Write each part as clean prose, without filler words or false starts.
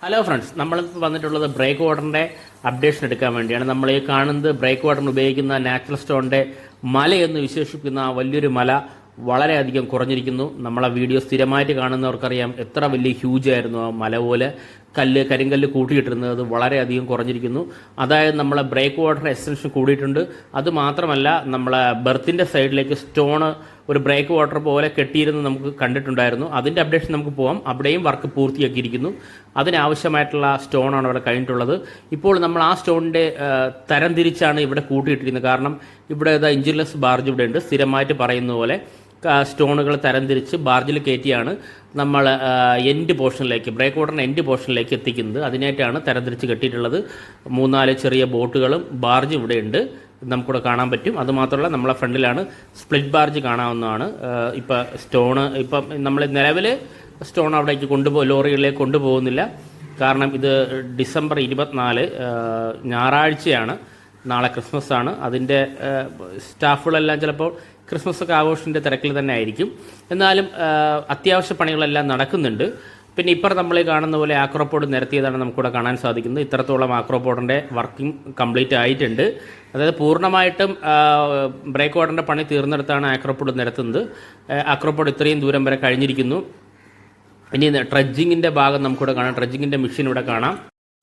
Hello friends, നമ്മളിപ്പോൾ വന്നിട്ടുള്ളത് break വാട്ടറിൻ്റെ അപ്ഡേഷൻ എടുക്കാൻ വേണ്ടിയാണ്. നമ്മൾ ഈ കാണുന്നത് ബ്രേക്ക് വാട്ടറിന് ഉപയോഗിക്കുന്ന നാച്ചുറൽ സ്റ്റോണിൻ്റെ മലയെന്ന് വിശേഷിപ്പിക്കുന്ന വലിയൊരു മല വളരെയധികം കുറഞ്ഞിരിക്കുന്നു. നമ്മളെ വീഡിയോ സ്ഥിരമായിട്ട് കാണുന്നവർക്കറിയാം എത്ര വലിയ ഹ്യൂജ് ആയിരുന്നു ആ മല പോലെ. കരിങ്കല്ല് കൂട്ടിയിട്ടിരുന്നത് വളരെയധികം കുറഞ്ഞിരിക്കുന്നു. അതായത് നമ്മളെ ബ്രേക്ക് വാട്ടർ എക്സ്റ്റൻഷൻ കൂടിയിട്ടുണ്ട്. അതുമാത്രമല്ല, നമ്മളെ ബെർത്തിൻ്റെ സൈഡിലേക്ക് സ്റ്റോണ് ഒരു ബ്രേക്ക് വാട്ടർ പോലെ കെട്ടിയിരുന്ന് നമുക്ക് കണ്ടിട്ടുണ്ടായിരുന്നു. അതിൻ്റെ അപ്ഡേഷൻ നമുക്ക് പോകാം. അവിടെയും വർക്ക് പൂർത്തിയാക്കിയിരിക്കുന്നു. അതിനാവശ്യമായിട്ടുള്ള സ്റ്റോണാണ് ഇവിടെ കഴിഞ്ഞിട്ടുള്ളത്. ഇപ്പോൾ നമ്മൾ ആ സ്റ്റോണിൻ്റെ തരം തിരിച്ചാണ് ഇവിടെ കൂട്ടിയിട്ടിരിക്കുന്നത്. കാരണം ഇവിടെ ഇഞ്ചിൻലെസ് ബാർജ് ഇവിടെ ഉണ്ട്. സ്ഥിരമായിട്ട് പറയുന്ന പോലെ സ്റ്റോണുകൾ തരംതിരിച്ച് ബാർജിൽ കയറ്റിയാണ് നമ്മൾ എൻഡ് പോർഷനിലേക്ക്, ബ്രേക്ക് വാട്ടറിൻ്റെ എൻഡ് പോർഷനിലേക്ക് എത്തിക്കുന്നത്. അതിനായിട്ടാണ് തരംതിരിച്ച് കെട്ടിയിട്ടുള്ളത്. 3-4 ചെറിയ ബോട്ടുകളും ബാർജും ഇവിടെയുണ്ട്, നമുക്കിവിടെ കാണാൻ പറ്റും. അതുമാത്രമല്ല, നമ്മളെ ഫ്രണ്ടിലാണ് സ്പ്ലിറ്റ് ബാർജ് കാണാവുന്നതാണ്. ഇപ്പം നമ്മൾ നിലവിൽ സ്റ്റോൺ അവിടേക്ക് ലോറികളിലേക്ക് കൊണ്ടുപോകുന്നില്ല. കാരണം ഇത് ഡിസംബർ 24 ഞായറാഴ്ചയാണ്. നാളെ ക്രിസ്മസ് ആണ്. അതിൻ്റെ സ്റ്റാഫുകളെല്ലാം ചിലപ്പോൾ ക്രിസ്മസ് ഒക്കെ ആഘോഷത്തിൻ്റെ തിരക്കിൽ തന്നെ ആയിരിക്കും. എന്നാലും അത്യാവശ്യ പണികളെല്ലാം നടക്കുന്നുണ്ട്. പിന്നെ ഇപ്പം നമ്മൾ കാണുന്ന പോലെ ആക്രോപോഡ് നിരത്തിയതാണ് നമുക്കിവിടെ കാണാൻ സാധിക്കുന്നത്. ഇത്രത്തോളം ആക്രോപോഡിൻ്റെ വർക്കിംഗ് കംപ്ലീറ്റ് ആയിട്ടുണ്ട്. അതായത് പൂർണ്ണമായിട്ടും ബ്രേക്ക് വാട്ടറിൻ്റെ പണി തീർന്നെടുത്താണ് ആക്രോപോഡ് നിരത്തുന്നത്. ആക്രോപോഡ് ഇത്രയും ദൂരം വരെ കഴിഞ്ഞിരിക്കുന്നു. ഇനി ട്രഡ്ജിങ്ങിൻ്റെ ഭാഗം നമുക്കിവിടെ കാണാം. ട്രഡ്ജിങ്ങിൻ്റെ മെഷീൻ ഇവിടെ കാണാം.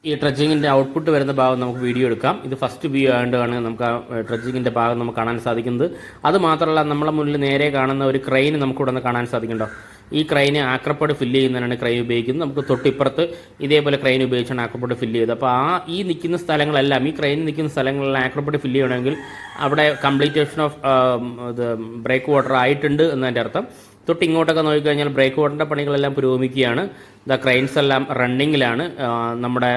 ഈ ട്രഡ്ജിങ്ങിൻ്റെ ഔട്ട്പുട്ട് വരുന്ന ഭാഗം നമുക്ക് വീഡിയോ എടുക്കാം. ഇത് ഫസ്റ്റ് വ്യൂ ആയതുകൊണ്ടാണ് നമുക്ക് ആ ട്രഡ്ജിങ്ങിൻ്റെ ഭാഗം നമുക്ക് കാണാൻ സാധിക്കുന്നത്. അതുമാത്രമല്ല, നമ്മളെ മുന്നിൽ നേരെ കാണുന്ന ഒരു ക്രെയിൻ നമുക്കിവിടെ നിന്ന് കാണാൻ സാധിക്കുന്നുണ്ടോ? ഈ ക്രെയിന് ആക്രോപോഡ് ഫില്ല് ചെയ്യുന്നതിനാണ് ക്രെയിൻ ഉപയോഗിക്കുന്നത്. നമുക്ക് തൊട്ടിപ്പുറത്ത് ഇതേപോലെ ക്രെയിൻ ഉപയോഗിച്ചാണ് ആക്രോപോഡ് ഫില്ല് ചെയ്തത്. അപ്പോൾ ഈ നിൽക്കുന്ന സ്ഥലങ്ങളെല്ലാം, ഈ ക്രെയിൻ നിൽക്കുന്ന സ്ഥലങ്ങളെല്ലാം ആക്രോപോഡ് ഫില്ല് ചെയ്യണമെങ്കിൽ അവിടെ കംപ്ലീറ്റേഷൻ ഓഫ് ബ്രേക്ക് വാട്ടർ ആയിട്ടുണ്ട് എന്നതിൻ്റെ അർത്ഥം. തൊട്ട് ഇങ്ങോട്ടൊക്കെ നോക്കിക്കഴിഞ്ഞാൽ ബ്രേക്ക് വാട്ടറിൻ്റെ പണികളെല്ലാം പുരോഗമിക്കുകയാണ്. ക്രെയിൻസ് എല്ലാം റണ്ണിങ്ങിലാണ്. നമ്മുടെ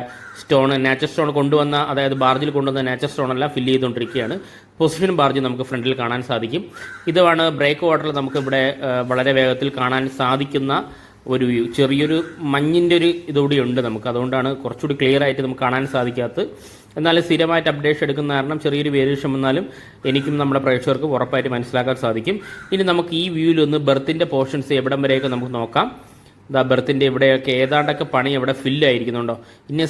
നാച്ചുറൽ സ്റ്റോൺ കൊണ്ടുവന്ന, അതായത് ബാർജിൽ കൊണ്ടുവന്ന നാച്ചുറൽ സ്റ്റോണെല്ലാം ഫില്ല് ചെയ്തുകൊണ്ടിരിക്കുകയാണ്. പൊസിഷൻ ബാർജ് നമുക്ക് ഫ്രണ്ടിൽ കാണാൻ സാധിക്കും. ഇതാണ് ബ്രേക്ക് വാട്ടറിൽ നമുക്കിവിടെ വളരെ വേഗത്തിൽ കാണാൻ സാധിക്കുന്ന ഒരു വ്യൂ. ചെറിയൊരു മഞ്ഞിൻ്റെ ഒരു ഇതുകൂടി ഉണ്ട് നമുക്ക്. അതുകൊണ്ടാണ് കുറച്ചുകൂടി ക്ലിയർ ആയിട്ട് നമുക്ക് കാണാൻ സാധിക്കാത്തത്. എന്നാലും സ്ഥിരമായിട്ട് അപ്ഡേഷൻ എടുക്കുന്ന കാരണം ചെറിയൊരു വേരിയേഷൻ വന്നാലും എനിക്കും നമ്മുടെ പ്രേക്ഷകർക്ക് ഉറപ്പായിട്ട് മനസ്സിലാക്കാൻ സാധിക്കും. ഇനി നമുക്ക് ഈ വ്യൂവിലൊന്ന് ബെർത്തിൻ്റെ പോർഷൻസ് എവിടം വരെയൊക്കെ നമുക്ക് നോക്കാം. ബെർത്തിൻ്റെ ഇവിടെയൊക്കെ ഏതാണ്ടൊക്കെ പണി ഇവിടെ ഫില്ലായിരിക്കുന്നുണ്ടോ. ഇനി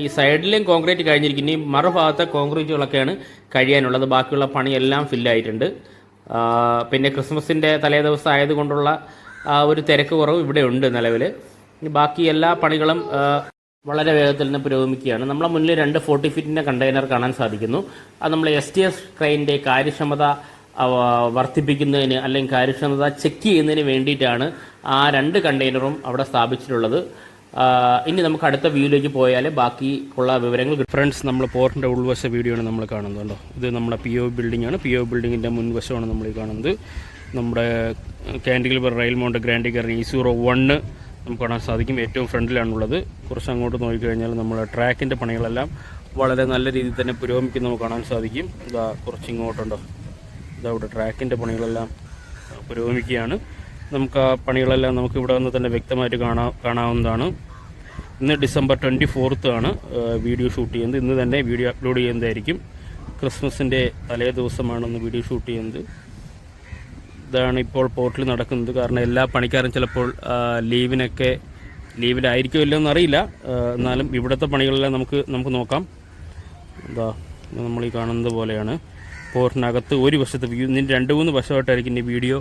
ഈ സൈഡിലെയും കോൺക്രീറ്റ് കഴിഞ്ഞിരിക്കും. ഇനി മറുഭാഗത്തെ കോൺക്രീറ്റുകളൊക്കെയാണ് കഴിയാനുള്ളത്. ബാക്കിയുള്ള പണിയെല്ലാം ഫില്ലായിട്ടുണ്ട്. പിന്നെ ക്രിസ്മസിൻ്റെ തലേ ദിവസം ആയതുകൊണ്ടുള്ള ഒരു തിരക്ക് കുറവ് ഇവിടെ ഉണ്ട് നിലവിൽ. ബാക്കി എല്ലാ പണികളും വളരെ വേഗത്തിൽ തന്നെ പുരോഗമിക്കുകയാണ്. നമ്മളെ മുന്നിൽ 2 40 ഫീറ്റിൻ്റെ കണ്ടെയ്നർ കാണാൻ സാധിക്കുന്നു. അത് നമ്മൾ STS ക്രെയിനിൻ്റെ കാര്യക്ഷമത വർദ്ധിപ്പിക്കുന്നതിന് അല്ലെങ്കിൽ കാര്യക്ഷമത ചെക്ക് ചെയ്യുന്നതിന് വേണ്ടിയിട്ടാണ് ആ 2 കണ്ടെയ്നറും അവിടെ സ്ഥാപിച്ചിട്ടുള്ളത്. ഇനി നമുക്ക് അടുത്ത വ്യൂയിലേക്ക് പോയാൽ ബാക്കി ഉള്ള വിവരങ്ങൾ കിട്ടും. ഫ്രണ്ട്സ്, നമ്മൾ പോർട്ടിൻ്റെ ഉൾവശ വീഡിയോ ആണ് നമ്മൾ കാണുന്നുണ്ടോ. ഇത് നമ്മുടെ PO ബിൽഡിംഗ് ആണ്. PO ബിൽഡിങ്ങിൻ്റെ മുൻവശമാണ് നമ്മൾ ഈ കാണുന്നത്. നമ്മുടെ കാൻഡിഗിൾബർ റെയിൽ മൗണ്ട് ഗ്രാൻഡിഗർ E01 നമുക്ക് കാണാൻ സാധിക്കും. ഏറ്റവും ഫ്രണ്ടിലാണുള്ളത്. കുറച്ച് അങ്ങോട്ട് നോക്കിക്കഴിഞ്ഞാൽ നമ്മുടെ ട്രാക്കിൻ്റെ പണികളെല്ലാം വളരെ നല്ല രീതിയിൽ തന്നെ പുരോഗമിക്കുന്ന നമുക്ക് കാണാൻ സാധിക്കും. കുറച്ച് ഇങ്ങോട്ടുണ്ടോ, ഇവിടെ ട്രാക്കിൻ്റെ പണികളെല്ലാം പുരോഗമിക്കുകയാണ്. നമുക്ക് ആ പണികളെല്ലാം നമുക്ക് ഇവിടെ വന്ന് തന്നെ വ്യക്തമായിട്ട് കാണാവുന്നതാണ്. ഇന്ന് ഡിസംബർ 24 ആണ് വീഡിയോ ഷൂട്ട് ചെയ്യുന്നത്. ഇന്ന് തന്നെ വീഡിയോ അപ്ലോഡ് ചെയ്യുന്നതായിരിക്കും. ക്രിസ്മസിൻ്റെ തലേ ദിവസമാണ് ഇന്ന് വീഡിയോ ഷൂട്ട് ചെയ്യുന്നത്. ഇതാണ് ഇപ്പോൾ പോർട്ടിൽ നടക്കുന്നത്. കാരണം എല്ലാ പണിക്കാരും ചിലപ്പോൾ ലീവിലായിരിക്കുമല്ലോ എന്നറിയില്ല. എന്നാലും ഇവിടുത്തെ പണികളെല്ലാം നമുക്ക് നോക്കാം. നമ്മൾ ഈ കാണുന്നത് പോലെയാണ് പോർട്ടിനകത്ത് ഒരു വശത്ത് വ്യൂ. ഇതിന് 2-3 വശമായിട്ടായിരിക്കും ഈ വീഡിയോ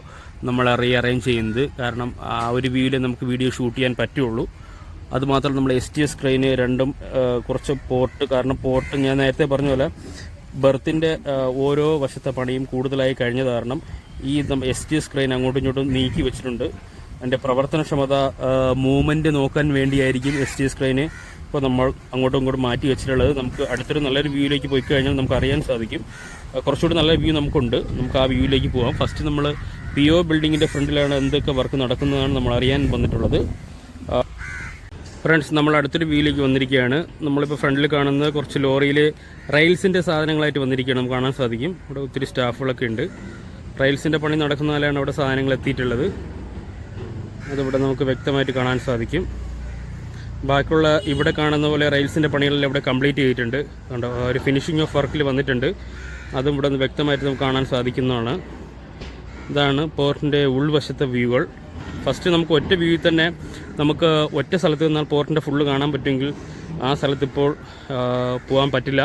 നമ്മൾ അറേഞ്ച് ചെയ്യുന്നത്. കാരണം ആ ഒരു വ്യൂവിൽ നമുക്ക് വീഡിയോ ഷൂട്ട് ചെയ്യാൻ പറ്റുള്ളൂ. അതുമാത്രം നമ്മൾ STS ക്രെയിന് രണ്ടും കുറച്ച് കാരണം പോർട്ട് ഞാൻ നേരത്തെ പറഞ്ഞ പോലെ ബെർത്തിൻ്റെ ഓരോ വശത്തെ പണിയും കൂടുതലായി കഴിഞ്ഞത് കാരണം ഈ STS ക്രെയിൻ അങ്ങോട്ടും ഇങ്ങോട്ടും നീക്കി വെച്ചിട്ടുണ്ട്. അതിൻ്റെ പ്രവർത്തനക്ഷമത മൂവ്മെൻറ്റ് നോക്കാൻ വേണ്ടിയായിരിക്കും STS ക്രെയിന് ഇപ്പോൾ നമ്മൾ അങ്ങോട്ടും ഇങ്ങോട്ടും മാറ്റി വെച്ചിട്ടുള്ളത്. നമുക്ക് അടുത്തൊരു നല്ലൊരു വ്യൂയിലേക്ക് പോയി കഴിഞ്ഞാൽ നമുക്ക് അറിയാൻ സാധിക്കും. കുറച്ചുകൂടി നല്ല വ്യൂ നമുക്കുണ്ട്. നമുക്ക് ആ വ്യൂയിലേക്ക് പോകാം. ഫസ്റ്റ് നമ്മൾ PO ബിൽഡിങ്ങിൻ്റെ ഫ്രണ്ടിലാണ് എന്തൊക്കെ വർക്ക് നടക്കുന്നതാണ് നമ്മൾ അറിയാൻ വന്നിട്ടുള്ളത്. ഫ്രണ്ട്സ്, നമ്മൾ അടുത്തൊരു വ്യൂയിലേക്ക് വന്നിരിക്കുകയാണ്. നമ്മളിപ്പോൾ ഫ്രണ്ടിൽ കാണുന്നത് കുറച്ച് ലോറിയിൽ റെയിൽസിൻ്റെ സാധനങ്ങളായിട്ട് വന്നിരിക്കുകയാണ്. നമുക്ക് കാണാൻ സാധിക്കും. ഇവിടെ ഒത്തിരി സ്റ്റാഫുകളൊക്കെ ഉണ്ട്. റെയിൽസിൻ്റെ പണി നടക്കുന്നതിലാണ് അവിടെ സാധനങ്ങൾ എത്തിയിട്ടുള്ളത്. അതിവിടെ നമുക്ക് വ്യക്തമായിട്ട് കാണാൻ സാധിക്കും. ബാക്കിയുള്ള ഇവിടെ കാണുന്ന പോലെ റെയിൽസിൻ്റെ പണികളെല്ലാം ഇവിടെ കംപ്ലീറ്റ് ചെയ്തിട്ടുണ്ട്. കണ്ടോ, ഒരു ഫിനിഷിംഗ് ഓഫ് വർക്കിൽ വന്നിട്ടുണ്ട്. അതും ഇവിടെ നിന്ന് വ്യക്തമായിട്ട് നമുക്ക് കാണാൻ സാധിക്കുന്നതാണ്. ഇതാണ് പോർട്ടിൻ്റെ ഉൾവശത്തെ വ്യൂകൾ. ഫസ്റ്റ് നമുക്ക് ഒറ്റ വ്യൂവിൽ തന്നെ നമുക്ക് ഒറ്റ സ്ഥലത്ത് നിന്നാൽ പോർട്ടിൻ്റെ ഫുള്ള് കാണാൻ പറ്റുമെങ്കിൽ ആ സ്ഥലത്തിപ്പോൾ പോകാൻ പറ്റില്ല.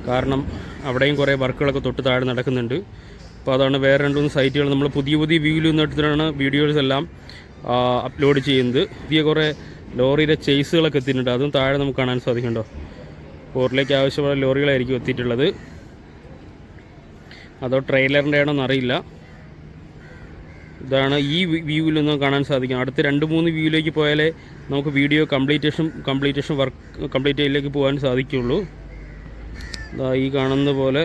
കാരണം അവിടെയും കുറേ വർക്കുകളൊക്കെ തൊട്ട് താഴെ നടക്കുന്നുണ്ട്. അപ്പോൾ അതാണ് വേറെ 2-3 സൈറ്റുകൾ നമ്മൾ പുതിയ വ്യൂവിൽ നിന്നെടുത്തിട്ടാണ് വീഡിയോസ് എല്ലാം അപ്ലോഡ് ചെയ്യുന്നത്. പുതിയ കുറേ ലോറിയുടെ ചേസുകളൊക്കെ എത്തിയിട്ടുണ്ട്. അതും താഴെ നമുക്ക് കാണാൻ സാധിക്കുന്നുണ്ടോ. പോർട്ടിലേക്ക് ആവശ്യമുള്ള ലോറികളായിരിക്കും എത്തിയിട്ടുള്ളത്. അതോ ട്രെയിലറിൻ്റെ ആണോ എന്നറിയില്ല. ഇതാണ് ഈ വ്യൂവിലൊന്നും കാണാൻ സാധിക്കും. അടുത്ത 2-3 വ്യൂവിലേക്ക് പോയാലേ നമുക്ക് വീഡിയോ കംപ്ലീറ്റേഷൻ വർക്ക് കംപ്ലീറ്റ് ചെയ്യലേക്ക് പോകാൻ സാധിക്കുള്ളൂ. ഇതാ ഈ കാണുന്ന പോലെ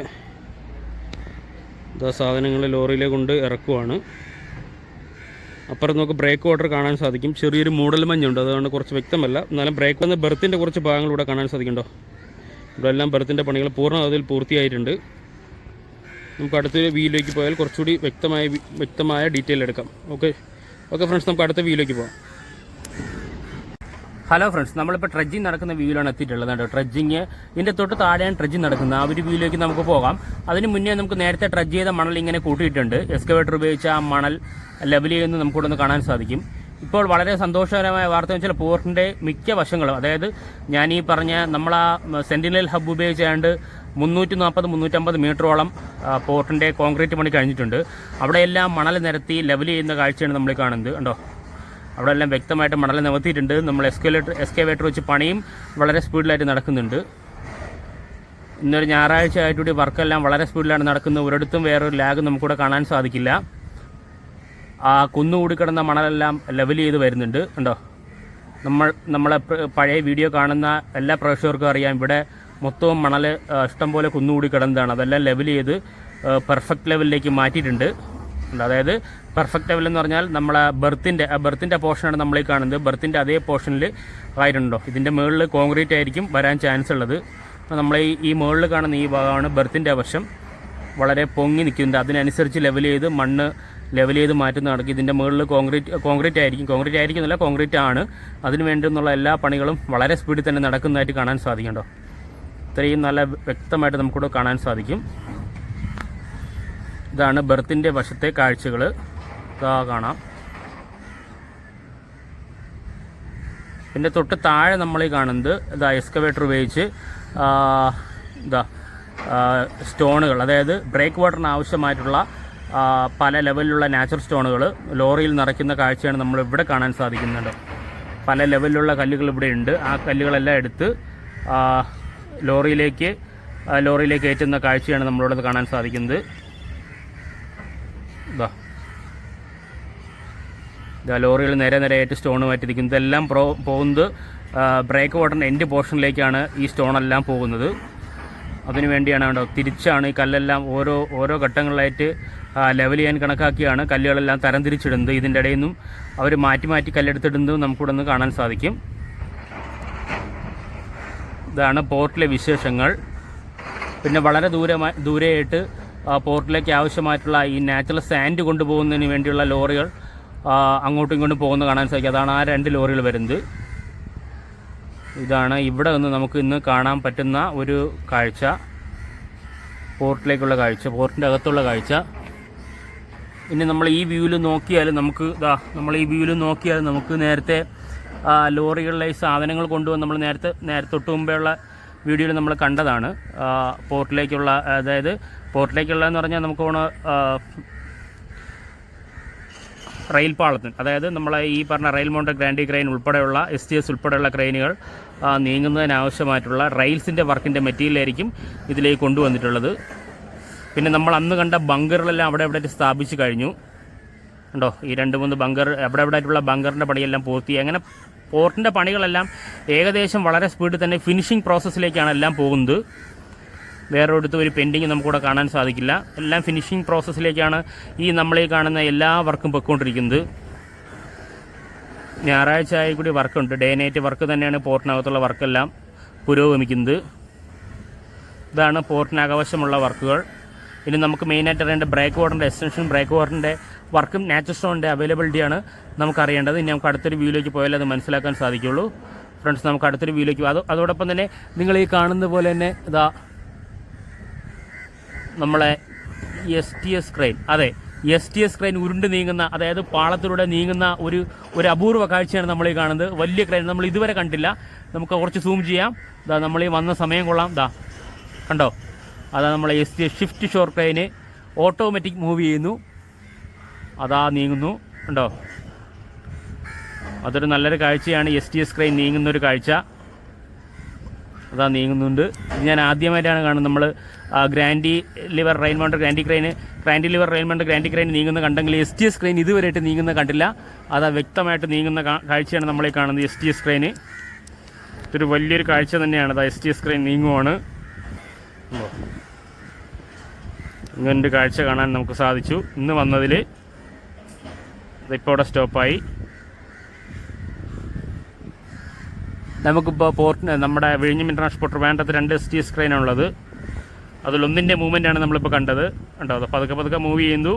ഇതാ സാധനങ്ങൾ ലോറിയിലെ കൊണ്ട് ഇറക്കുവാണ്. അപ്പുറം നമുക്ക് ബ്രേക്ക് വാട്ടർ കാണാൻ സാധിക്കും. ചെറിയൊരു മൂടൽ മഞ്ഞുണ്ട്, അതുകൊണ്ട് കുറച്ച് വ്യക്തമല്ല. എന്നാലും ബ്രേക്ക് വന്ന ബെർത്തിൻ്റെ കുറച്ച് ഭാഗങ്ങൾ ഇവിടെ കാണാൻ സാധിക്കുന്നുണ്ടോ. ഇവിടെ എല്ലാം ബെർത്തിൻ്റെ പണികൾ പൂർണ്ണതയിൽ പൂർത്തിയായിട്ടുണ്ട്. നമുക്ക് അടുത്തൊരു വ്യൂയിലേക്ക് പോയാൽ കുറച്ചുകൂടി വ്യക്തമായ ഡീറ്റെയിൽ എടുക്കാം. ഓക്കെ ഫ്രണ്ട്സ്, നമുക്ക് അടുത്ത വ്യൂയിലേക്ക് പോകാം. ഹലോ ഫ്രണ്ട്സ്, നമ്മളിപ്പോൾ ട്രഡ്ജിങ് നടക്കുന്ന വ്യൂവിലാണ് എത്തിയിട്ടുള്ളത് കേട്ടോ. ട്രഡ്ജിങ് ഇതിൻ്റെ തൊട്ട് താഴെയാണ് ട്രഡ്ജിങ് നടക്കുന്നത്. ആ ഒരു വ്യൂയിലേക്ക് നമുക്ക് പോകാം. അതിന് മുന്നേ നമുക്ക് നേരത്തെ ട്രഡ്ജ് ചെയ്ത മണൽ ഇങ്ങനെ കൂട്ടിയിട്ടുണ്ട്. എക്സ്കവേറ്റർ ഉപയോഗിച്ച് ആ മണൽ ലെവൽ ചെയ്യുന്നത് നമുക്കിവിടെ നിന്ന് കാണാൻ സാധിക്കും. ഇപ്പോൾ വളരെ സന്തോഷകരമായ വാർത്ത എന്ന് വെച്ചാൽ പോർട്ടിൻ്റെ മിക്ക വശങ്ങളും, അതായത് ഞാൻ ഈ പറഞ്ഞ നമ്മളാ സെന്റിനൽ ഹബ്ബ് ഉപയോഗിച്ചാണ്ട് 340-350 മീറ്ററോളം പോർട്ടിൻ്റെ കോൺക്രീറ്റ് പണി കഴിഞ്ഞിട്ടുണ്ട്. അവിടെയെല്ലാം മണൽ നിരത്തി ലെവൽ ചെയ്യുന്ന കാഴ്ചയാണ് നമ്മൾ കാണുന്നത് കണ്ടോ. അവിടെ എല്ലാം വ്യക്തമായിട്ട് മണൽ നിവർത്തിയിട്ടുണ്ട്. നമ്മൾ എക്സ്കവേറ്റർ വെച്ച് പണിയും വളരെ സ്പീഡിലായിട്ട് നടക്കുന്നുണ്ട്. ഇന്നൊരു ഞായറാഴ്ച ആയിട്ടുകൂടി വർക്കെല്ലാം വളരെ സ്പീഡിലാണ് നടക്കുന്നത്. ഒരിടത്തും വേറൊരു ലാഗ് നമുക്കിവിടെ കാണാൻ സാധിക്കില്ല. ആ കുന്നുകൂടി കിടന്ന മണലെല്ലാം ലെവൽ ചെയ്ത് വരുന്നുണ്ട് കണ്ടോ. നമ്മളെ പഴയ വീഡിയോ കാണുന്ന എല്ലാ പ്രേക്ഷകർക്കും അറിയാം, ഇവിടെ മൊത്തവും മണൽ ഇഷ്ടംപോലെ കുന്നുകൂടി കിടന്നതാണ്. അതെല്ലാം ലെവൽ ചെയ്ത് പെർഫെക്റ്റ് ലെവലിലേക്ക് മാറ്റിയിട്ടുണ്ട്. അതായത് പെർഫെക്റ്റ് ലെവൽ എന്ന് പറഞ്ഞാൽ നമ്മളെ ബെർത്തിൻ്റെ പോർഷനാണ് നമ്മളീ കാണുന്നത്. ബെർത്തിൻ്റെ അതേ പോർഷനിൽ ആയിട്ടുണ്ടോ. ഇതിൻ്റെ മുകളിൽ കോൺക്രീറ്റ് ആയിരിക്കും വരാൻ ചാൻസ് ഉള്ളത്. അപ്പോൾ നമ്മൾ ഈ മുകളിൽ കാണുന്ന ഈ ഭാഗമാണ് ബെർത്തിൻ്റെ വശം. വളരെ പൊങ്ങി നിൽക്കുന്നുണ്ട്. അതിനനുസരിച്ച് ലെവൽ ചെയ്ത് മാറ്റുന്ന നടക്കും. ഇതിൻ്റെ മുകളിൽ കോൺക്രീറ്റ് ആയിരിക്കുന്നില്ല, കോൺക്രീറ്റ് ആണ്. അതിന് വേണ്ടിയുള്ള എല്ലാ പണികളും വളരെ സ്പീഡിൽ തന്നെ നടക്കുന്നതായിട്ട് കാണാൻ സാധിക്കുന്നുണ്ടോ. ഇത്രയും നല്ല വ്യക്തമായിട്ട് നമുക്കിവിടെ കാണാൻ സാധിക്കും. ഇതാണ് ബെർത്തിൻ്റെ വശത്തെ കാഴ്ചകൾ. ഇതാ കാണാം. പിന്നെ തൊട്ട് താഴെ നമ്മളീ കാണുന്നത് ഇതാ എക്സ്കവേറ്റർ ഉപയോഗിച്ച് സ്റ്റോണുകൾ, അതായത് ബ്രേക്ക് വാട്ടറിന് ആവശ്യമായിട്ടുള്ള പല ലെവലിലുള്ള നാച്ചുറൽ സ്റ്റോണുകൾ ലോറിയിൽ നിറയ്ക്കുന്ന കാഴ്ചയാണ് നമ്മളിവിടെ കാണാൻ സാധിക്കുന്നുണ്ട്. പല ലെവലിലുള്ള കല്ലുകൾ ഇവിടെ ഉണ്ട്. ആ കല്ലുകളെല്ലാം എടുത്ത് ലോറിയിലേക്ക് ഏറ്റുന്ന കാഴ്ചയാണ് നമ്മളിവിടെ കാണാൻ സാധിക്കുന്നത്. ഇതാ ലോറികൾ നിരയായിട്ട് സ്റ്റോൺ മാറ്റിയിരിക്കുന്നത്. ഇതെല്ലാം പോകുന്നത് ബ്രേക്ക് വാട്ടറിൻ്റെ എൻഡ് പോർഷനിലേക്കാണ് ഈ സ്റ്റോണെല്ലാം പോകുന്നത്. അതിനു വേണ്ടിയാണ് കേട്ടോ. തിരിച്ചാണ് ഈ കല്ലെല്ലാം ഓരോ ഘട്ടങ്ങളിലായിട്ട് ലെവൽ ചെയ്യാൻ കണക്കാക്കിയാണ് കല്ലുകളെല്ലാം തരം തിരിച്ചിടുന്നത്. ഇതിൻ്റെ ഇടയിൽ നിന്നും അവർ മാറ്റി കല്ലെടുത്തിടുന്നത് നമുക്കിവിടെ നിന്ന് കാണാൻ സാധിക്കും. ഇതാണ് പോർട്ടിലെ വിശേഷങ്ങൾ. പിന്നെ വളരെ ദൂരെയായിട്ട് പോർട്ടിലേക്ക് ആവശ്യമായിട്ടുള്ള ഈ നാച്ചുറൽ സാൻഡ് കൊണ്ടുപോകുന്നതിന് വേണ്ടിയുള്ള ലോറികൾ അങ്ങോട്ടും ഇങ്ങോട്ടും പോകുന്നത് കാണാൻ സാധിക്കും. അതാണ് ആ 2 ലോറികൾ വരുന്നത്. ഇതാണ് ഇവിടെ നിന്ന് നമുക്ക് ഇന്ന് കാണാൻ പറ്റുന്ന ഒരു കാഴ്ച, പോർട്ടിലേക്കുള്ള കാഴ്ച, പോർട്ടിൻ്റെ അകത്തുള്ള കാഴ്ച. ഇനി നമ്മൾ ഈ വ്യൂവിൽ നോക്കിയാൽ നമുക്ക് നേരത്തെ ലോറികളിലെ ഈ സാധനങ്ങൾ കൊണ്ടുവന്ന് നമ്മൾ നേരത്തെ തൊട്ട് മുമ്പേയുള്ള വീഡിയോയിൽ നമ്മൾ കണ്ടതാണ്. പോർട്ടിലേക്കുള്ള, അതായത് പോർട്ടിലേക്കുള്ളതെന്ന് പറഞ്ഞാൽ നമുക്ക് റെയിൽ പാളത്തിന്, അതായത് നമ്മളെ ഈ പറഞ്ഞ റെയിൽ മൗണ്ടഡ് ഗ്രാൻഡി ക്രെയിൻ ഉൾപ്പെടെയുള്ള STS ഉൾപ്പെടെയുള്ള ക്രെയിനുകൾ നീങ്ങുന്നതിനാവശ്യമായിട്ടുള്ള റെയിൽസിൻ്റെ വർക്കിൻ്റെ മെറ്റീരിയലായിരിക്കും ഇതിലേക്ക് കൊണ്ടുവന്നിട്ടുള്ളത്. പിന്നെ നമ്മൾ അന്ന് കണ്ട ബങ്കറുകളെല്ലാം അവിടെ സ്ഥാപിച്ച് കഴിഞ്ഞു ഉണ്ടോ. ഈ 2-3 ബങ്കർ എവിടെയായിട്ടുള്ള ബങ്കറിൻ്റെ പണിയെല്ലാം പൂർത്തി. അങ്ങനെ പോർട്ടിൻ്റെ പണികളെല്ലാം ഏകദേശം വളരെ സ്പീഡിൽ തന്നെ ഫിനിഷിംഗ് പ്രോസസ്സിലേക്കാണ് എല്ലാം പോകുന്നത്. വേറെ ഒരിടത്ത് ഒരു പെൻഡിങ് നമുക്കിവിടെ കാണാൻ സാധിക്കില്ല. എല്ലാം ഫിനിഷിംഗ് പ്രോസസ്സിലേക്കാണ് നമ്മളീ കാണുന്ന എല്ലാ വർക്കും പൊയ്ക്കൊണ്ടിരിക്കുന്നത്. ഞായറാഴ്ച ആയി കൂടി വർക്കുണ്ട്. ഡേ നൈറ്റ് വർക്ക് തന്നെയാണ് പോർട്ടിനകത്തുള്ള വർക്കെല്ലാം പുരോഗമിക്കുന്നത്. ഇതാണ് പോർട്ടിനകവശമുള്ള വർക്കുകൾ. ഇനി നമുക്ക് മെയിനായിട്ട് അറിയേണ്ട ബ്രേക്ക് വാട്ടറിൻ്റെ എക്സ്റ്റൻഷൻ, ബ്രേക്ക് വാട്ടറിൻ്റെ വർക്കും നാച്ചുറൽ സ്റ്റോണിൻ്റെ അവൈലബിലിറ്റിയാണ് നമുക്കറിയേണ്ടത്. ഇനി നമുക്ക് അടുത്തൊരു വ്യൂയിലേക്ക് പോയാലേ അത് മനസ്സിലാക്കാൻ സാധിക്കുള്ളൂ. ഫ്രണ്ട്സ്, നമുക്ക് അടുത്തൊരു വ്യൂയിലേക്ക് അതോടൊപ്പം തന്നെ നിങ്ങൾ ഈ കാണുന്ന പോലെ തന്നെ നമ്മളെ STS ക്രെയിൻ, അതെ STS ക്രെയിൻ ഉരുണ്ട് നീങ്ങുന്ന, അതായത് പാളത്തിലൂടെ നീങ്ങുന്ന ഒരു അപൂർവ കാഴ്ചയാണ് നമ്മൾ ഈ കാണുന്നത്. വലിയ ക്രെയിൻ നമ്മൾ ഇതുവരെ കണ്ടില്ല. നമുക്ക് കുറച്ച് സൂം ചെയ്യാം. ഇതാ നമ്മൾ ഈ വന്ന സമയം കൊള്ളാം. ഇതാ കണ്ടോ, അതാ നമ്മളെ STS shift shore crane automatic move ചെയ്യുന്നു. അതാ നീങ്ങുന്നു, കണ്ടോ. അതൊരു നല്ലൊരു കാഴ്ചയാണ്, STS ക്രെയിൻ നീങ്ങുന്നൊരു കാഴ്ച. അതാ നീങ്ങുന്നുണ്ട്. ഇത് ഞാൻ ആദ്യമായിട്ടാണ് കാണുന്നത്. നമ്മൾ ഗ്രാൻഡി ലിവർ റെയിൻമൗണ്ട് ഗ്രാൻഡി ലിവർ റെയിൻമൗണ്ട് ഗ്രാൻഡി ക്രെയിൻ നീങ്ങുന്ന കണ്ടെങ്കിൽ STS ക്രെയിൻ ഇതുവരെയായിട്ട് നീങ്ങുന്ന കണ്ടില്ല. അതാ വ്യക്തമായിട്ട് നീങ്ങുന്ന കാഴ്ചയാണ് നമ്മളീ കാണുന്നത്. STS ക്രെയിന് ഇതൊരു വലിയൊരു കാഴ്ച തന്നെയാണ്. അതാ STS ക്രെയിൻ നീങ്ങുവാണ്. ഇങ്ങനൊരു കാഴ്ച കാണാൻ നമുക്ക് സാധിച്ചു ഇന്ന് വന്നതിൽ. ഇതിപ്പോൾ അവിടെ സ്റ്റോപ്പായി. നമുക്കിപ്പോൾ നമ്മുടെ വിഴിഞ്ഞം ഇൻ്റർനാഷണൽ പോർട്ട് ട്രിവാൻഡ്രത്ത് 2 STS ക്രെയിനാണുള്ളത്. അതിലൊന്നിൻ്റെ മൂവ്മെൻറ്റാണ് നമ്മളിപ്പോൾ കണ്ടത്. കണ്ടോ, അത് പതുക്കെ മൂവ് ചെയ്യുന്നു.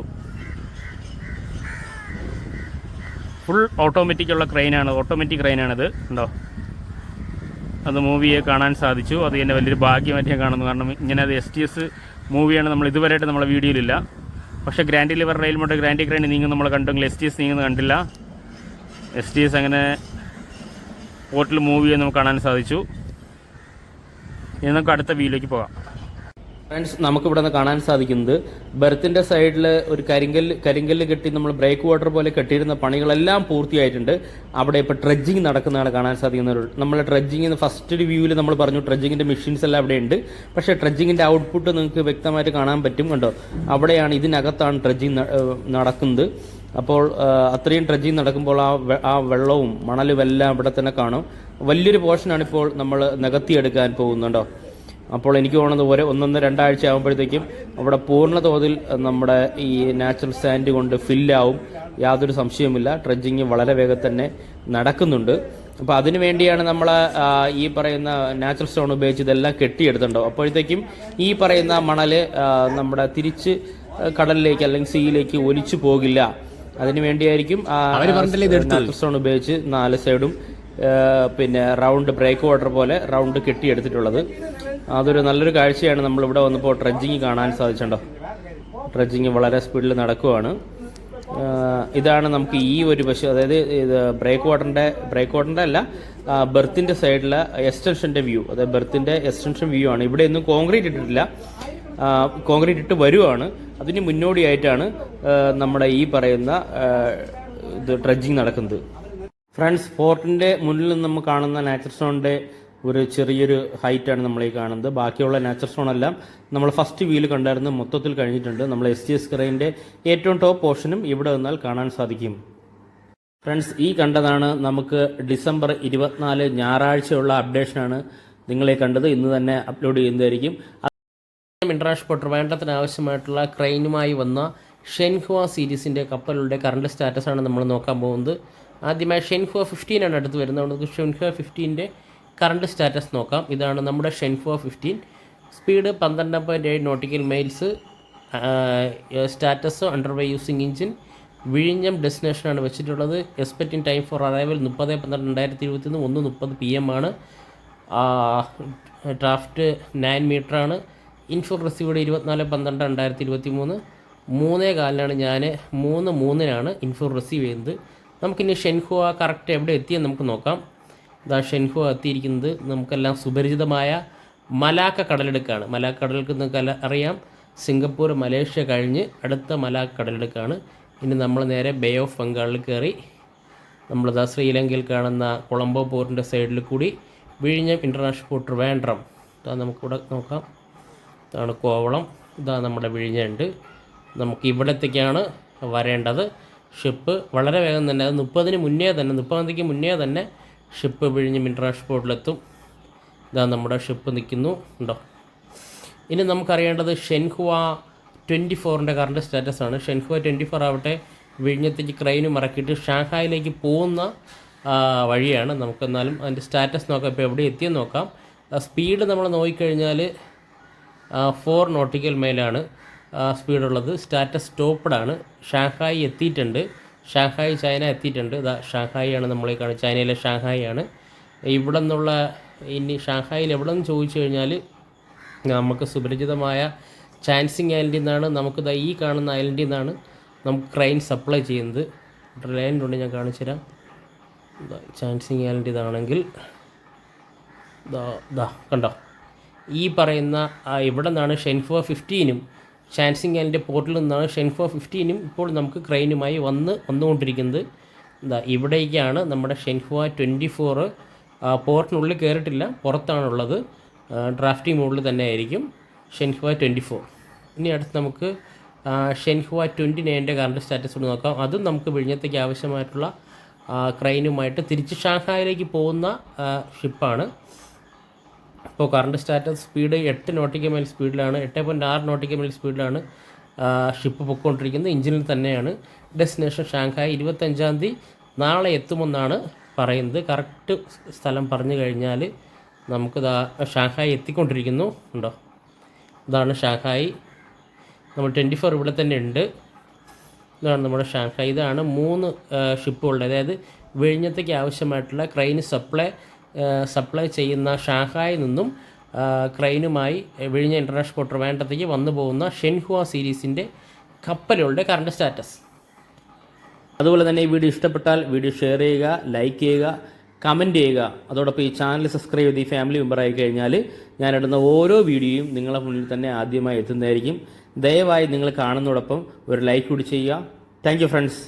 ഫുൾ ഓട്ടോമാറ്റിക്കുള്ള ക്രെയിനാണ്, ഓട്ടോമാറ്റിക് ക്രെയിനാണിത്. കണ്ടോ, അത് മൂവ് ചെയ്ത് കാണാൻ സാധിച്ചു. അത് തന്നെ വലിയൊരു ഭാഗ്യമായിട്ട് ഞാൻ കാണുന്നു. കാരണം ഇങ്ങനെ അത് STS മൂവിയാണ് നമ്മൾ ഇതുവരെയായിട്ട് നമ്മളെ വീഡിയോയിലില്ല. പക്ഷേ ഗ്രാൻഡി ലിവർ റെയിൽമൗണ്ട് ഗ്രാൻഡി ക്രെയിൻ നീങ്ങുന്ന നമ്മൾ കണ്ടെങ്കിൽ STS നീങ്ങുന്നത് കണ്ടില്ല. STS അങ്ങനെ പോർട്ടിൽ മൂവ് ചെയ്യാൻ നമുക്ക് കാണാൻ സാധിച്ചു. ഇനി നമുക്ക് അടുത്ത വ്യൂയിലേക്ക് പോകാം. ഫ്രണ്ട്സ്, നമുക്കിവിടെ നിന്ന് കാണാൻ സാധിക്കുന്നത് ബെർത്തിൻ്റെ സൈഡിൽ ഒരു കരിങ്കല്ല് കെട്ടി നമ്മൾ ബ്രേക്ക് വാട്ടർ പോലെ കെട്ടിയിരുന്ന പണികളെല്ലാം പൂർത്തിയായിട്ടുണ്ട്. അവിടെ ഇപ്പോൾ ട്രെഡ്ജിങ് നടക്കുന്നതാണ് കാണാൻ സാധിക്കുന്നത്. നമ്മൾ ട്രെഡ്ജിങ്ങിന് ഫസ്റ്റ് ഒരു വ്യൂവിൽ നമ്മൾ പറഞ്ഞു ട്രെഡ്ജിങ്ങിൻ്റെ മെഷീൻസ് എല്ലാം അവിടെ ഉണ്ട്. പക്ഷേ ട്രെഡ്ജിങ്ങിൻ്റെ ഔട്ട്പുട്ട് നിങ്ങൾക്ക് വ്യക്തമായിട്ട് കാണാൻ പറ്റും. കണ്ടോ, അവിടെയാണ്, ഇതിനകത്താണ് ട്രെഡ്ജിങ് നടക്കുന്നത്. അപ്പോൾ അത്രയും ട്രെഡ്ജിങ് നടക്കുമ്പോൾ ആ വെള്ളവും മണലും എല്ലാം ഇവിടെ തന്നെ കാണും. വലിയൊരു പോർഷനാണ് ഇപ്പോൾ നമ്മൾ നികത്തിയെടുക്കാൻ പോകുന്നുണ്ടോ. അപ്പോൾ എനിക്ക് തോന്നുന്നത് 1-2 ആഴ്ച ആകുമ്പോഴത്തേക്കും അവിടെ പൂർണ്ണ തോതിൽ നമ്മുടെ ഈ നാച്ചുറൽ സാൻഡ് കൊണ്ട് ഫില്ലാവും. യാതൊരു സംശയവുമില്ല. ട്രെഡ്ജിങ് വളരെ വേഗം തന്നെ നടക്കുന്നുണ്ട്. അപ്പോൾ അതിനു വേണ്ടിയാണ് നമ്മൾ ഈ പറയുന്ന നാച്ചുറൽ സ്റ്റോൺ ഉപയോഗിച്ച് ഇതെല്ലാം കെട്ടിയെടുത്തുണ്ടോ. അപ്പോഴത്തേക്കും ഈ പറയുന്ന മണൽ നമ്മുടെ തിരിച്ച് കടലിലേക്ക് അല്ലെങ്കിൽ സീയിലേക്ക് ഒലിച്ചു പോകില്ല. അതിനു വേണ്ടിയായിരിക്കും നാച്ചുറൽ സ്റ്റോൺ ഉപയോഗിച്ച് 4 സൈഡും പിന്നെ റൗണ്ട് ബ്രേക്ക് വാട്ടർ പോലെ റൗണ്ട് കെട്ടിയെടുത്തിട്ടുള്ളത്. അതൊരു നല്ലൊരു കാഴ്ചയാണ്. നമ്മളിവിടെ വന്നപ്പോൾ ട്രെഡ്ജിങ് കാണാൻ സാധിച്ചിട്ടുണ്ടോ. ട്രെഡ്ജിങ് വളരെ സ്പീഡിൽ നടക്കുവാണ്. ഇതാണ് നമുക്ക് ഈ ഒരു വശം, അതായത് ഇത് ബ്രേക്ക് വാട്ടറിൻ്റെ അല്ല, ബെർത്തിൻ്റെ സൈഡിലെ എക്സ്റ്റൻഷൻ്റെ വ്യൂ. അതായത് ബെർത്തിൻ്റെ എക്സ്റ്റൻഷൻ വ്യൂ ആണ്. ഇവിടെ ഒന്നും കോൺക്രീറ്റ് ഇട്ടിട്ടില്ല, കോൺക്രീറ്റ് ഇട്ട് വരുവാണ്. അതിന് മുന്നോടിയായിട്ടാണ് നമ്മുടെ ഈ പറയുന്ന ഇത് ട്രെഡ്ജിങ് നടക്കുന്നത്. ഫ്രണ്ട്സ്, പോർട്ടിൻ്റെ മുന്നിൽ നിന്ന് നമ്മൾ കാണുന്ന നാച്ചുറൽ സ്റ്റോണിൻ്റെ ഒരു ചെറിയൊരു ഹൈറ്റാണ് നമ്മൾ ഈ കാണുന്നത്. ബാക്കിയുള്ള നാച്ചുറൽ സ്റ്റോൺ എല്ലാം നമ്മൾ ഫസ്റ്റ് വ്യൂവിൽ കണ്ടായിരുന്നു, മൊത്തത്തിൽ കഴിഞ്ഞിട്ടുണ്ട്. നമ്മൾ STS ക്രെയിൻ്റെ ഏറ്റവും ടോപ്പ് പോർഷനും ഇവിടെ നിന്നാൽ കാണാൻ സാധിക്കും. ഫ്രണ്ട്സ്, ഈ കണ്ടതാണ് നമുക്ക് ഡിസംബർ 24 ഞായറാഴ്ചയുള്ള അപ്ഡേഷനാണ് നിങ്ങളെ കണ്ടത്. ഇന്ന് തന്നെ അപ്ലോഡ് ചെയ്യുന്നതായിരിക്കും. ഇൻ്റർനാഷണൽ പോർട്ട് ട്രിവാൻഡ്രത്തിന് ആവശ്യമായിട്ടുള്ള ക്രെയിനുമായി വന്ന ഷെൻഹുവ സീരീസിൻ്റെ കപ്പലുകളുടെ കറണ്ട് സ്റ്റാറ്റസാണ് നമ്മൾ നോക്കാൻ പോകുന്നത്. ആദ്യമായി ഷെൻഹുവ 15 ആണ് അടുത്ത് വരുന്നത്. നമുക്ക് ഷെൻഹുവ 15ൻ്റെ കറണ്ട് സ്റ്റാറ്റസ് നോക്കാം. ഇതാണ് നമ്മുടെ Zhenhua 15. Speed 12.7 nautical miles. Status underway using engine. വിഴിഞ്ഞം ഡെസ്റ്റിനേഷനാണ് വെച്ചിട്ടുള്ളത്. Expecting time for arrival 30/12/2021 1:30 PM ആണ്. ഡ്രാഫ്റ്റ് 9 മീറ്ററാണ്. ഇൻഫോ റിസീവ്ഡ് 24/12/2023 3:15 ഞാൻ 3:03 ഇൻഫോ റിസീവ് ചെയ്യുന്നത്. നമുക്കിനി ഷെൻഹുവ കറക്റ്റ് എവിടെ എത്തിയെന്ന് നമുക്ക് നോക്കാം. ഇതാ ഷെൻഹുവ എത്തിയിരിക്കുന്നത് നമുക്കെല്ലാം സുപരിചിതമായ മലാക്ക കടലെടുക്കാണ്. മലാക്ക കടലെടുക്ക് നിങ്ങൾക്ക് അറിയാം, സിംഗപ്പൂർ മലേഷ്യ കഴിഞ്ഞ് അടുത്ത മലാക്ക കടലെടുക്കാണ്. ഇനി നമ്മൾ നേരെ ബേ ഓഫ് ബംഗാളിൽ കയറി നമ്മളിതാ ശ്രീലങ്കയിൽ കാണുന്ന കൊളംബോ പോർട്ടിൻ്റെ സൈഡിൽ കൂടി വിഴിഞ്ഞം ഇൻ്റർനാഷണൽ പോർട്ട് ട്രിവാൻഡ്രം. ഇതാ നമുക്കിവിടെ നോക്കാം. ഇതാണ് കോവളം. ഇതാ നമ്മുടെ വിഴിഞ്ഞുണ്ട്. നമുക്ക് ഇവിടത്തേക്കാണ് വരേണ്ടത്. ഷിപ്പ് വളരെ വേഗം തന്നെ, അത് 30 തീയതിക്ക് മുന്നേ തന്നെ ഷിപ്പ് വിഴിഞ്ഞം ഇൻ്റർനാഷണൽ പോർട്ടിലെത്തും. ഇതാ നമ്മുടെ ഷിപ്പ് നിൽക്കുന്നു ഉണ്ടോ. ഇനി നമുക്കറിയേണ്ടത് ഷെൻഹുവ 24ൻ്റെ കറണ്ട് സ്റ്റാറ്റസാണ്. ഷെൻഹുവ 24 ആവട്ടെ വിഴിഞ്ഞത്തേക്ക് ക്രെയിനും ഇറക്കിയിട്ട് ഷാങ്ഹായിലേക്ക് പോകുന്ന വഴിയാണ്. നമുക്കെന്നാലും അതിൻ്റെ സ്റ്റാറ്റസ് നോക്കാം. ഇപ്പോൾ എവിടെ എത്തിയെന്ന് നോക്കാം. സ്പീഡ് നമ്മൾ നോക്കിക്കഴിഞ്ഞാൽ 4 നോട്ടിക്കൽ മൈലാണ് സ്പീഡുള്ളത്. സ്റ്റാറ്റസ് സ്റ്റോപ്പ്ഡാണ്. ഷാങ്ഹായി എത്തിയിട്ടുണ്ട്. ഷാങ്ഹായി ചൈന എത്തിയിട്ടുണ്ട്. ഇതാ ഷാങ്ഹായിയാണ് നമ്മളീ കാണുന്നത്. ചൈനയിലെ ഷാങ്ഹായി ആണ്. ഇവിടെ നിന്നുള്ള ഇനി ഷാങ്ഹായിൽ എവിടെ നിന്ന് ചോദിച്ചു കഴിഞ്ഞാൽ നമുക്ക് സുപരിചിതമായ ചാൻസിങ് ഐലൻഡിൽ നിന്നാണ്. നമുക്കിതാ ഈ കാണുന്ന ഐലൻഡിൽ നിന്നാണ് നമുക്ക് ക്രെയിൻ സപ്ലൈ ചെയ്യുന്നത്. റിലയൻ്റ് ഞാൻ കാണിച്ചു തരാം. ചാൻസിങ് ഐലൻഡ് ഇതാണെങ്കിൽ കണ്ടോ, ഈ പറയുന്ന ഇവിടെ നിന്നാണ് ഷെൻഹുവ 15-നും ചാൻസിങ് ഐലൻഡ് പോർട്ടിൽ നിന്നാണ് ഷെൻഹുവ 15-നും ഇപ്പോൾ നമുക്ക് ക്രെയിനുമായി വന്നുകൊണ്ടിരിക്കുന്നത്. ഇവിടേക്കാണ് നമ്മുടെ ഷെൻഹുവ 24 പോർട്ടിനുള്ളിൽ കയറിയിട്ടില്ല, പുറത്താണുള്ളത്. ഡ്രാഫ്റ്റിംഗ് മോഡിൽ തന്നെ ആയിരിക്കും ഷെൻഹുവ 24. ഇനി അടുത്ത് നമുക്ക് ഷെൻഹുവ 29-ൻ്റെ കറണ്ട് സ്റ്റാറ്റസ് കൊണ്ട് നോക്കാം. അതും നമുക്ക് വിഴിഞ്ഞത്തേക്ക് ആവശ്യമായിട്ടുള്ള ക്രെയിനുമായിട്ട് തിരിച്ച് ഷാങ്ഹായിലേക്ക് പോകുന്ന ഷിപ്പാണ്. ഇപ്പോൾ current status speed 8 nautical mile സ്പീഡിലാണ്, 8.6 നോട്ടിക്കൽ മൈൽ സ്പീഡിലാണ് ഷിപ്പ് പൊയ്ക്കൊണ്ടിരിക്കുന്നത്. എഞ്ചിനിൽ തന്നെയാണ്. Destination Shanghai. 25-ാം തീയതി നാളെ എത്തുമെന്നാണ് പറയുന്നത്. കറക്റ്റ് സ്ഥലം പറഞ്ഞു കഴിഞ്ഞാൽ നമുക്ക് ഷാങ്ഹായ് എത്തിക്കൊണ്ടിരിക്കുന്നു. ഉണ്ടോ, ഇതാണ് ഷാങ്ഹായ്. നമ്മൾ 24 ഇവിടെ തന്നെ ഉണ്ട്. ഇതാണ് നമ്മുടെ ഷാങ്ഹായ്. ഇതാണ് 3 ഷിപ്പുകളുടെ, അതായത് വിഴിഞ്ഞത്തേക്ക് ആവശ്യമായിട്ടുള്ള ക്രെയിൻ സപ്ലൈ ചെയ്യുന്ന ഷാങ്ഹായിൽ നിന്നും ക്രെയിനുമായി വിഴിഞ്ഞ ഇൻ്റർനാഷണൽ പോർട്ട് ട്രിവാൻഡ്രത്തേക്ക് വന്നു പോകുന്ന ഷെൻഹുവ സീരീസിൻ്റെ കപ്പലുകളുടെ കറണ്ട് സ്റ്റാറ്റസ്. അതുപോലെ തന്നെ ഈ വീഡിയോ ഇഷ്ടപ്പെട്ടാൽ വീഡിയോ ഷെയർ ചെയ്യുക, ലൈക്ക് ചെയ്യുക, കമൻറ്റ് ചെയ്യുക. അതോടൊപ്പം ഈ ചാനൽ സബ്സ്ക്രൈബ് ചെയ്ത് ഈ ഫാമിലി മെമ്പറായി കഴിഞ്ഞാൽ ഞാനിടുന്ന ഓരോ വീഡിയോയും നിങ്ങളുടെ മുന്നിൽ തന്നെ ആദ്യമായി എത്തുന്നതായിരിക്കും. ദയവായി നിങ്ങൾ കാണുന്നതോടൊപ്പം ഒരു ലൈക്ക് കൂടി ചെയ്യുക. Thank you friends.